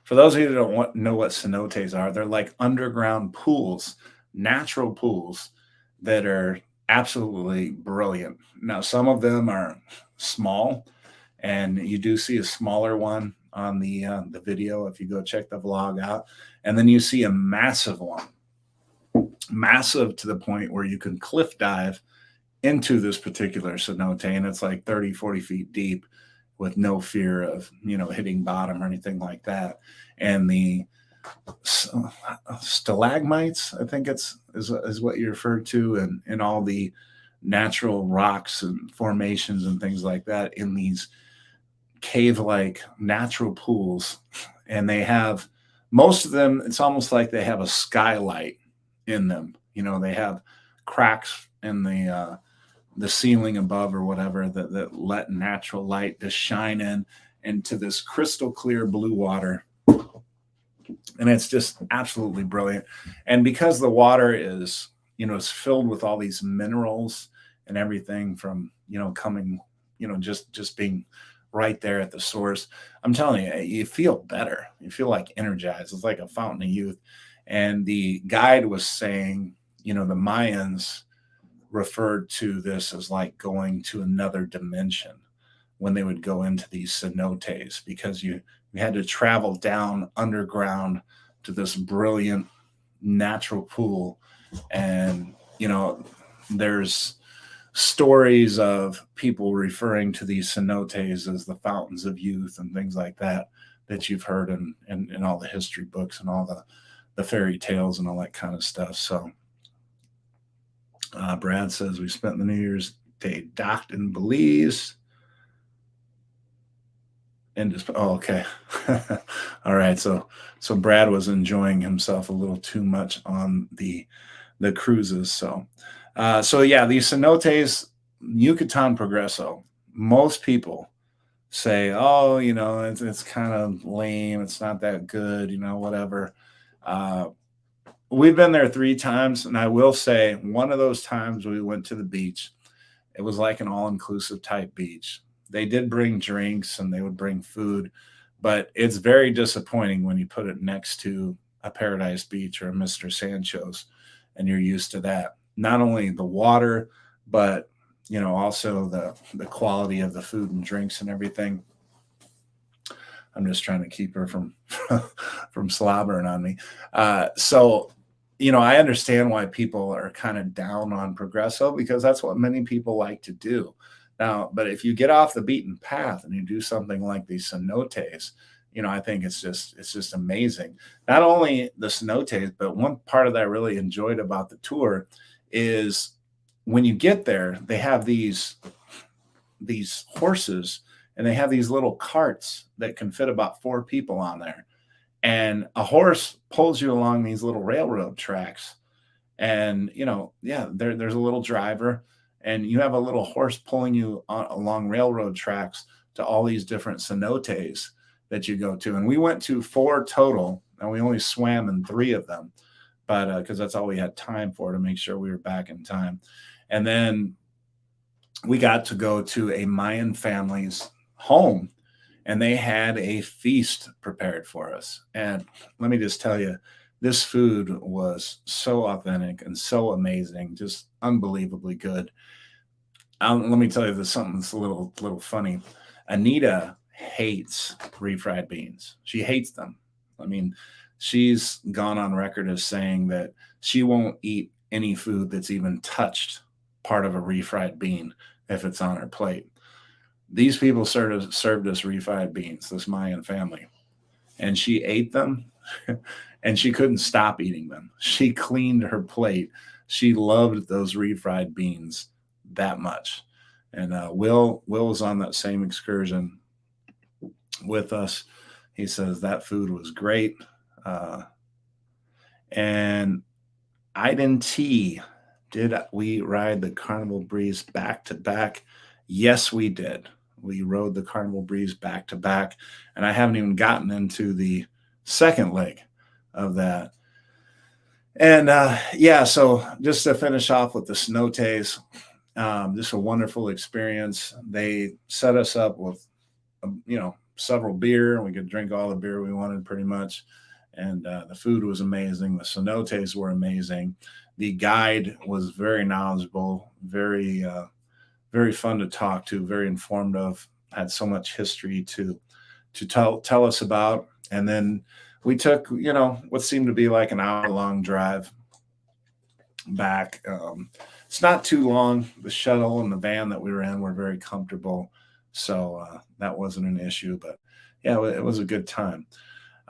For those of you that don't know what cenotes are, they're like underground pools, natural pools that are absolutely brilliant. Now, some of them are small, and you do see a smaller one on the video if you go check the vlog out, and then you see a massive one, massive to the point where you can cliff dive into this particular cenote, and it's like 30, 40 feet deep with no fear of hitting bottom or anything like that. And the stalagmites, I think is what you referred to, and all the natural rocks and formations and things like that in these cave-like natural pools. And they have, most of them, it's almost like they have a skylight in them. They have cracks in the ceiling above or whatever that let natural light just shine into this crystal clear blue water. And it's just absolutely brilliant. And because the water is, it's filled with all these minerals and everything from, coming, just being right there at the source. I'm telling you, you feel better. You feel like energized. It's like a fountain of youth. And the guide was saying, the Mayans referred to this as like going to another dimension when they would go into these cenotes, because you had to travel down underground to this brilliant natural pool. And there's stories of people referring to these cenotes as the fountains of youth and things like that you've heard in all the history books and all the fairy tales and all that kind of stuff. So Brad says we spent the New Year's Day docked in Belize. And just, oh, okay. All right. So Brad was enjoying himself a little too much on the cruises. So yeah, these cenotes, Yucatan Progresso, most people say, oh, it's kind of lame. It's not that good, whatever. We've been there 3 times, and I will say one of those times we went to the beach, it was like an all-inclusive type beach. They did bring drinks and they would bring food, but it's very disappointing when you put it next to a Paradise Beach or a Mr. Sancho's, and you're used to that. Not only the water, but also the quality of the food and drinks and everything. I'm just trying to keep her from from slobbering on me. So I understand why people are kind of down on Progresso, because that's what many people like to do. Now, but if you get off the beaten path and you do something like these cenotes, I think it's just amazing. Not only the cenotes, but one part of that I really enjoyed about the tour is when you get there, they have these horses, and they have these little carts that can fit about 4 people on there. And a horse pulls you along these little railroad tracks. And, there's a little driver, and you have a little horse pulling you along railroad tracks to all these different cenotes that you go to. And we went to 4 total, and we only swam in 3 of them, but because that's all we had time for, to make sure we were back in time. And then we got to go to a Mayan family's home, and they had a feast prepared for us. And let me just tell you, this food was so authentic and so amazing, just unbelievably good. Let me tell you, there's something that's a little funny. Anita hates refried beans. She hates them. I mean, she's gone on record as saying that she won't eat any food that's even touched part of a refried bean if it's on her plate. These people served us refried beans, this Mayan family, and she ate them and she couldn't stop eating them. She cleaned her plate. She loved those refried beans that much. And Will was on that same excursion with us. He says that food was great. Uh, and T, did we ride the Carnival Breeze back to back? Yes, we did. We rode the Carnival Breeze back to back, and I haven't even gotten into the second leg of that. And yeah, so just to finish off with the CENOTES, just a wonderful experience. They set us up with, several beer, and we could drink all the beer we wanted pretty much. And the food was amazing. The cenotes were amazing. The guide was very knowledgeable, very fun to talk to, very informative. Had so much history to tell us about. And then we took, what seemed to be like an hour long drive back. It's not too long. The shuttle and the van that we were in were very comfortable, so that wasn't an issue. But yeah, it was a good time.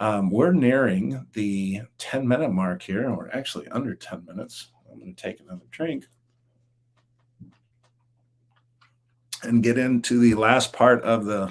We're nearing the 10-minute mark here, and we're actually under 10 minutes. I'm going to take another drink and get into the last part of the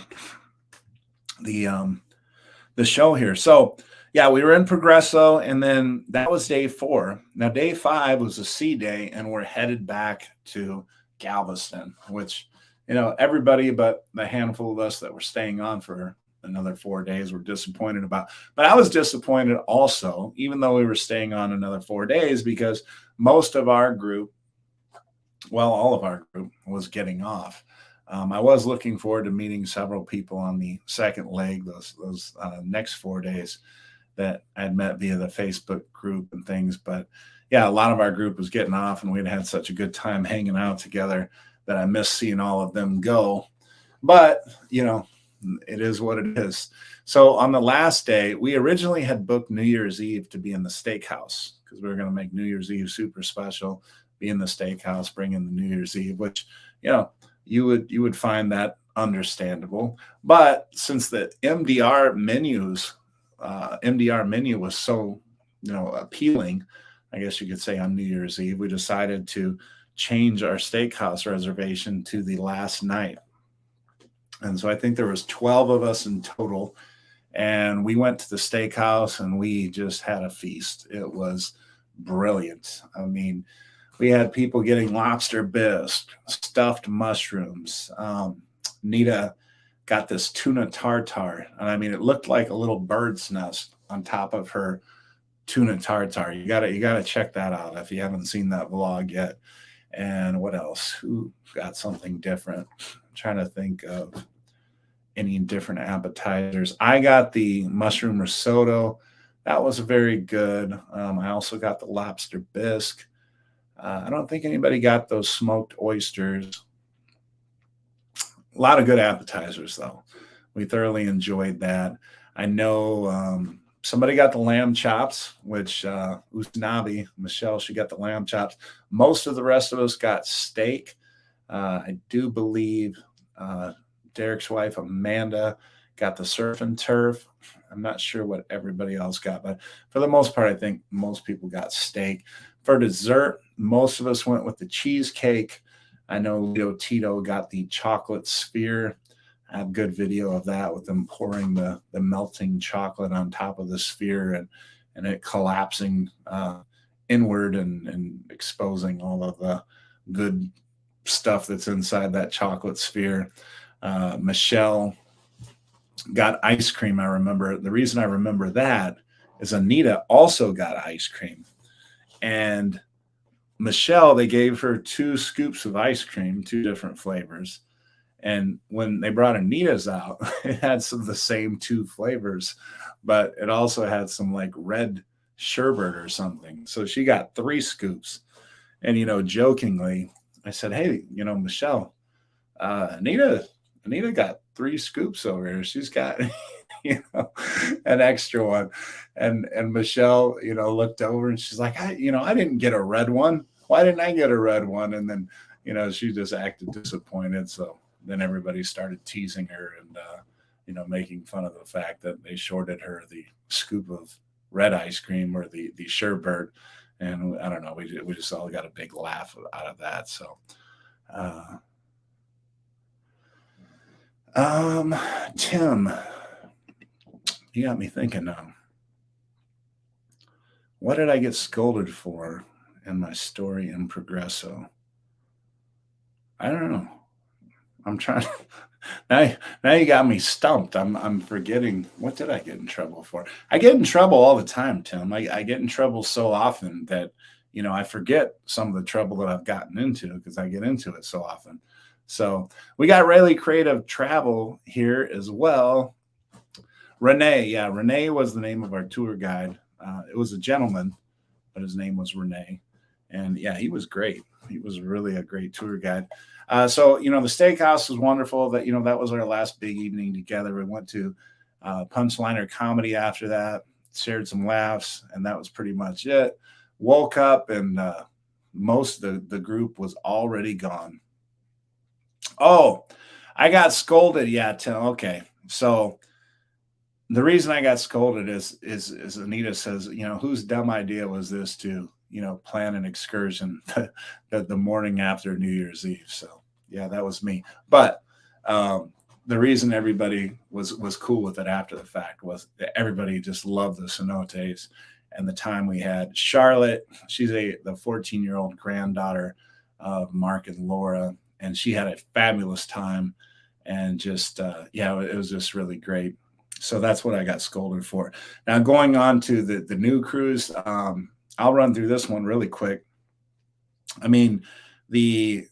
show here. So yeah, we were in Progresso, and then that was day 4. Now day 5 was a sea day, and we're headed back to Galveston, which everybody but the handful of us that were staying on for another 4 days were disappointed about. But I was disappointed also, even though we were staying on another 4 days, because most of our group, well, all of our group was getting off. I was looking forward to meeting several people on the second leg, those next 4 days that I'd met via the Facebook group and things. But yeah, a lot of our group was getting off, and we'd had such a good time hanging out together that I missed seeing all of them go. But, it is what it is. So on the last day, we originally had booked New Year's Eve to be in the steakhouse because we were going to make New Year's Eve super special, be in the steakhouse, bring in the New Year's Eve, which, you would find that understandable. But since the MDR menu was so, appealing, I guess you could say, on New Year's Eve, we decided to change our steakhouse reservation to the last night. And so I think there was 12 of us in total, and we went to the steakhouse and we just had a feast. It was brilliant. I mean, we had people getting lobster bisque, stuffed mushrooms. Nita got this tuna tartare, and I mean, it looked like a little bird's nest on top of her tuna tartare. You gotta check that out if you haven't seen that vlog yet. And what else? Who got something different? I'm trying to think of any different appetizers. I got the mushroom risotto. That was very good. I also got the lobster bisque. I don't think anybody got those smoked oysters. A lot of good appetizers, though. We thoroughly enjoyed that. I know somebody got the lamb chops, which Usnavi, Michelle, she got the lamb chops. Most of the rest of us got steak. I do believe Derek's wife, Amanda, got the surf and turf. I'm not sure what everybody else got, but for the most part, I think most people got steak. For dessert, most of us went with the cheesecake. I know Leo Tito got the chocolate sphere. I have a good video of that with them pouring the melting chocolate on top of the sphere and it collapsing inward and exposing all of the good stuff that's inside that chocolate sphere. Michelle got ice cream. I remember the reason I remember that is Anita also got ice cream. And Michelle, they gave her 2 scoops of ice cream, 2 different flavors. And when they brought Anita's out, it had some of the same 2 flavors, but it also had some like red sherbet or something. So she got 3 scoops. And, jokingly, I said, hey, Michelle, Anita got 3 scoops over here. She's got, an extra one. And Michelle, looked over and she's like, I didn't get a red one. Why didn't I get a red one? And then, she just acted disappointed. So then everybody started teasing her and, making fun of the fact that they shorted her the scoop of red ice cream or the sherbet. And I don't know, we just all got a big laugh out of that. So, Tim, You got me thinking now. What did I get scolded for in my story in Progresso? I don't know. I'm trying. Now, now you got me stumped. I'm forgetting. What did I get in trouble for? I get in trouble all the time, Tim. I get in trouble so often that I forget some of the trouble that I've gotten into because I get into it so often. So we got Rayleigh Creative Travel here as well. Renee, yeah, Renee was the name of our tour guide. It was a gentleman, but his name was Renee, and yeah, he was great. He was really a great tour guide. So the steakhouse was wonderful. That was our last big evening together. We went to Punchliner Comedy after that, shared some laughs, and that was pretty much it. Woke up and most of the group was already gone. Oh, I got scolded. Yeah, okay. So the reason I got scolded is Anita says, whose dumb idea was this to, plan an excursion the morning after New Year's Eve. So yeah, that was me. But the reason everybody was cool with it after the fact was that everybody just loved the cenotes and the time we had. Charlotte, she's the 14-year-old granddaughter of Mark and Laura, and she had a fabulous time. And just yeah, it was just really great. So that's what I got scolded for. Now going on to the new cruise, I'll run through this one really quick. I mean, the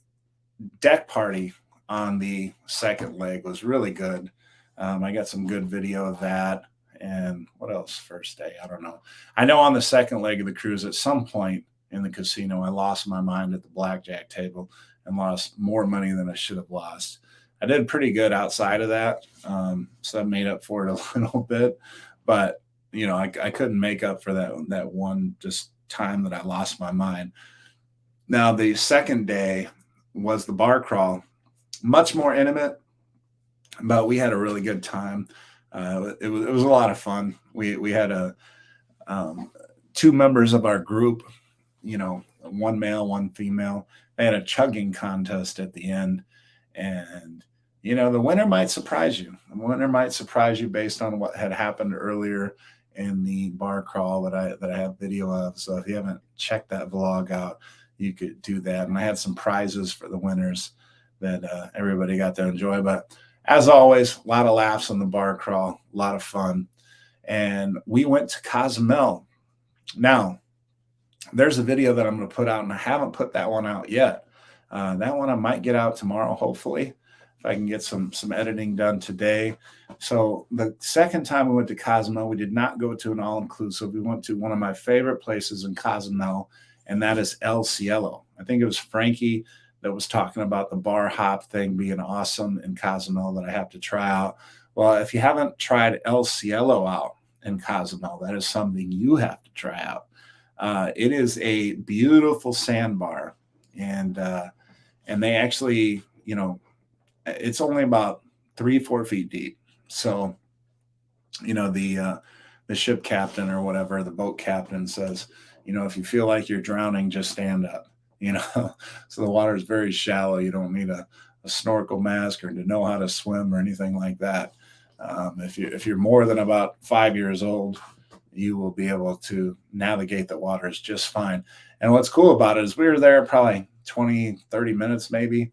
deck party on the second leg was really good. I got some good video of that. And what else? First day, I don't know. I know on the second leg of the cruise, at some point in the casino, I lost my mind at the blackjack table and lost more money than I should have lost. I did pretty good outside of that, so that made up for it a little bit. But I couldn't make up for that one just time that I lost my mind. Now the second day was the bar crawl, much more intimate, but we had a really good time. It was a lot of fun. We had two members of our group, one male, one female. They had a chugging contest at the end, and the winner might surprise you. The winner might surprise you based on what had happened earlier in the bar crawl that I have video of. So if you haven't checked that vlog out, you could do that. And I had some prizes for the winners that everybody got to enjoy. But as always, a lot of laughs on the bar crawl, a lot of fun. And we went to Cozumel. Now, there's a video that I'm going to put out, and I haven't put that one out yet. That one I might get out tomorrow, hopefully, if I can get some editing done today. So the second time we went to Cozumel, we did not go to an all-inclusive. We went to one of my favorite places in Cozumel, and that is El Ciello. I think it was Frankie that was talking about the bar hop thing being awesome in Cozumel that I have to try out. Well, if you haven't tried El Ciello out in Cozumel, that is something you have to try out. It is a beautiful sandbar, and they actually, it's only about 3-4 feet deep. So, the ship captain or whatever, the boat captain says, if you feel like you're drowning, just stand up. So the water is very shallow. You don't need a snorkel mask or to know how to swim or anything like that. If you're more than about 5 years old, you will be able to navigate the waters just fine. And what's cool about it is we were there probably 20-30 minutes maybe,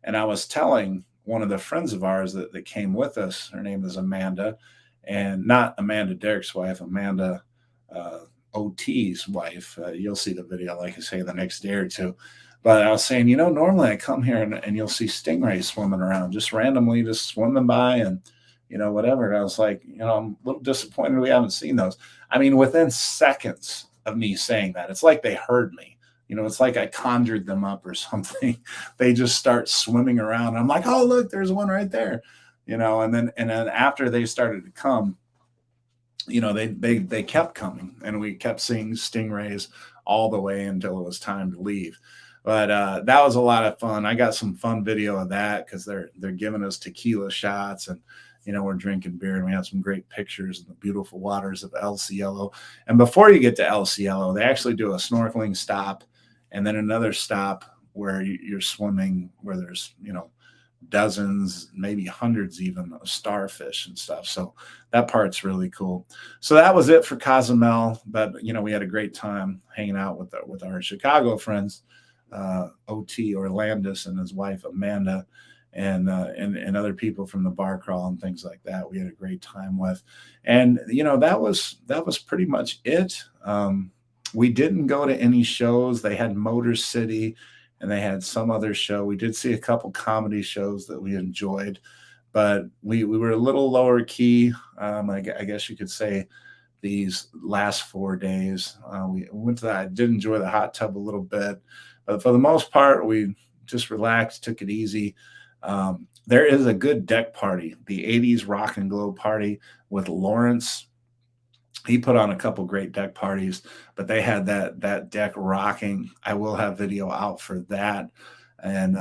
and I was telling one of the friends of ours that came with us, her name is Amanda, and not Amanda Derrick's wife, Amanda OT's wife. You'll see the video, like I say, the next day or two. But I was saying, normally I come here and you'll see stingrays swimming around, just randomly, just swimming by and, whatever. And I was like, I'm a little disappointed we haven't seen those. I mean, within seconds of me saying that, it's like they heard me. It's like I conjured them up or something. They just start swimming around. I'm like, oh, look, there's one right there. And then after they started to come, they kept coming, and we kept seeing stingrays all the way until it was time to leave. But that was a lot of fun. I got some fun video of that because they're giving us tequila shots, and we're drinking beer, and we have some great pictures of the beautiful waters of El Ciello. And before you get to El Ciello, they actually do a snorkeling stop and then another stop where you're swimming, where there's dozens, maybe hundreds even of starfish and stuff. So that part's really cool. So that was it for Cozumel. But we had a great time hanging out with our Chicago friends, OT Orlandis and his wife Amanda, and other people from the bar crawl and things like that. We had a great time with, and that was pretty much it. We didn't go to any shows. They had Motor City, and they had some other show. We did see a couple comedy shows that we enjoyed, but we were a little lower key. I guess you could say these last 4 days. We went to that. I did enjoy the hot tub a little bit, but for the most part, we just relaxed, took it easy. There is a good deck party, the 80s Rock and Glow party with Lawrence. He put on a couple great deck parties, but they had that deck rocking. I will have video out for that. And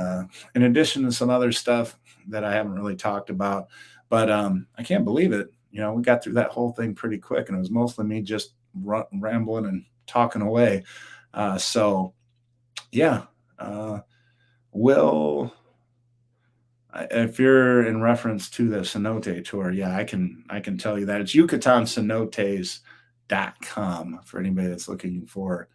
in addition to some other stuff that I haven't really talked about, but I can't believe it. We got through that whole thing pretty quick, and it was mostly me just rambling and talking away. So yeah, Will, if you're in reference to the Cenote tour, yeah, I can tell you that it's YucatanCenotes.com for anybody that's looking for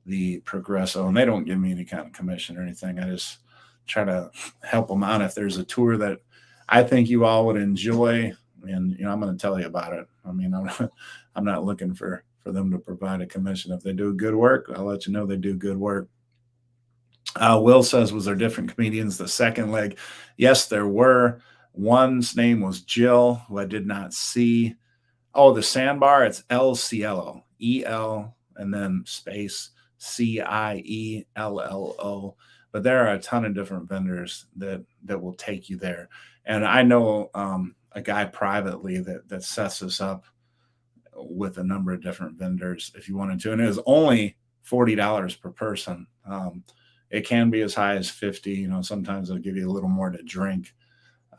the Progresso, and they don't give me any kind of commission or anything. I just try to help them out if there's a tour that I think you all would enjoy, and I'm going to tell you about it. I mean, I'm not looking for them to provide a commission. If they do good work, I'll let you know they do good work. Will says, was there different comedians the second leg? Yes, there were. One's name was Jill, who I did not see. Oh, the sandbar, it's El Ciello, E-L, and then space Ciello. But there are a ton of different vendors that will take you there. And I know a guy privately that sets us up with a number of different vendors if you wanted to. And it was only $40 per person. It can be as high as 50. Sometimes they'll give you a little more to drink.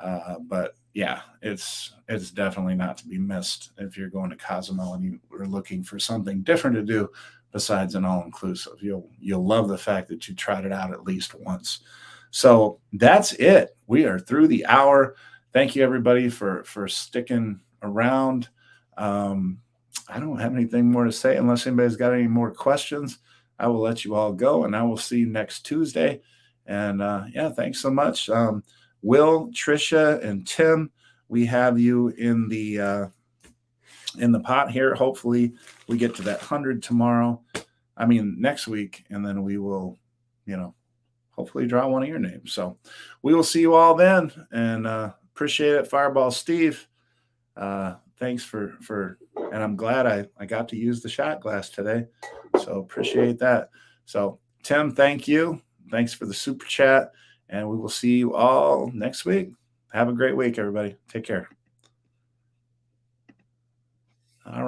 But yeah, it's definitely not to be missed if you're going to Cozumel and you are looking for something different to do besides an all-inclusive. You'll love the fact that you tried it out at least once. So that's it. We are through the hour. Thank you everybody for sticking around. I don't have anything more to say unless anybody's got any more questions. I will let you all go, and I will see you next Tuesday. And yeah, thanks so much. Will, Trisha, and Tim, we have you in the pot here. Hopefully we get to that 100 tomorrow. I mean, next week, and then we will, hopefully draw one of your names. So we will see you all then, and appreciate it. Fireball Steve, thanks for and I'm glad I got to use the shot glass today. So appreciate that. So Tim, thank you. Thanks for the super chat. And we will see you all next week. Have a great week, everybody. Take care. All right.